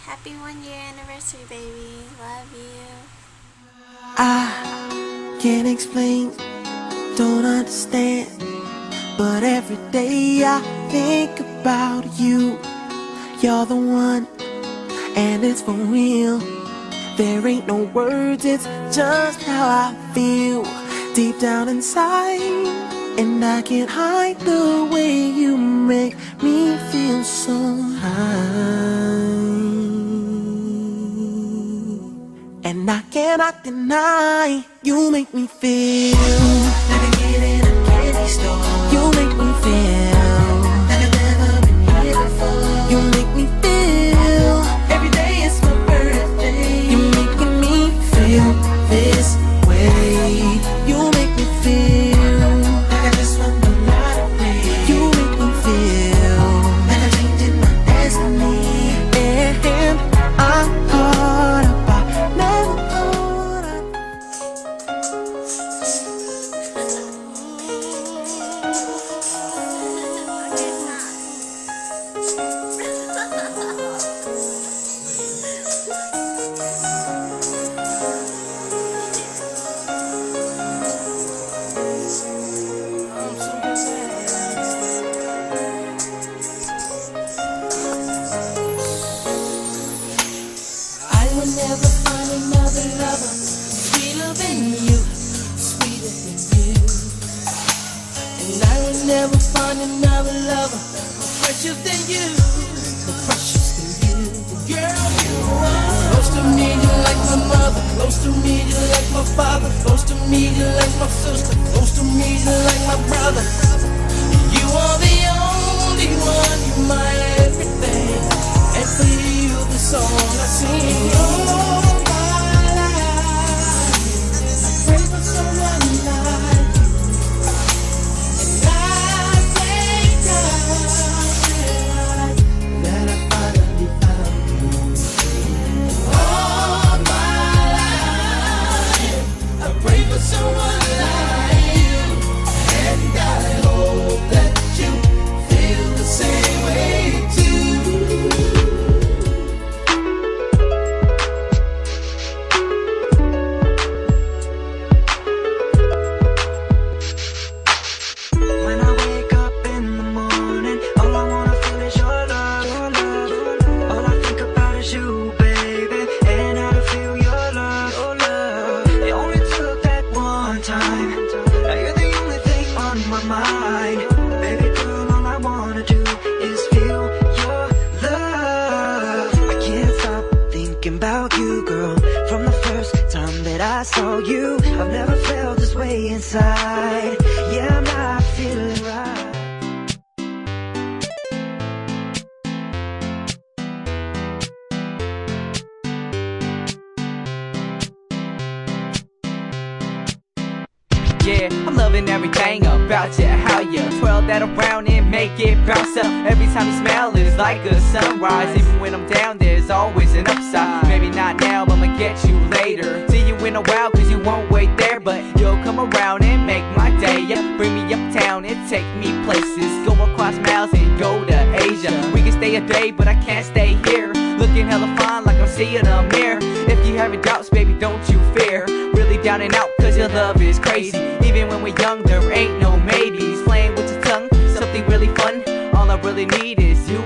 Happy 1 year anniversary, baby. Love you. I can't explain, don't understand, but every day I think about you. You're the one, and it's for real. There ain't no words, it's just how I feel deep down inside. And I can't hide the way you make me feel so high. And I cannot deny, you make me feel like a kid in a candy store. You make me feel like I've never been here before. You make me feel every day is my birthday. You're making me feel this way. You make me feel like I just won the lottery. You make me feel like I'm changing my destiny. And I'm caught up, I never thought I would never find another lover sweeter than you, sweeter than you. And I would never find another lover more precious than you, more precious than you. Girl, you are close to me, you like my mother. Close to me, you like my father. Close to me, you like my sister. Close to me, you like my brother. You are the only one, you're my everything. And for you, the song I sing. All my life, I pray for someone like you. And I thank God that I finally found you. All my life, I pray for someone like you. And I hope that you feel the same way too. When I wake up in the morning, all I wanna feel is your love, your love. All I think about is you, baby, and how to feel your love, your love. It only took that one time. Now you're the only thing on my mind. Baby girl, all I wanna do is feel your love. I can't stop thinking about you, girl. From the first time that I saw you, I've never felt this way inside. Yeah, I'm not feeling right. Yeah, I'm loving everything about you. How you twirl that around and make it bounce up. Every time you smile it's like a sunrise. Even when I'm down there's always an upside. Maybe not now but I'ma get you later. See you in a while cause you won't wait there, but you'll come around and make my day. Yeah, bring me uptown and take me places. Go across miles and go to Asia. We can stay a day but I can't stay here. Looking hella fine like I'm seeing a mirror. If you having doubts baby don't you fear. Really down and out cause your love is crazy. Even when we're young there ain't no maybes. Playing with your tongue, something really fun. All I really need is you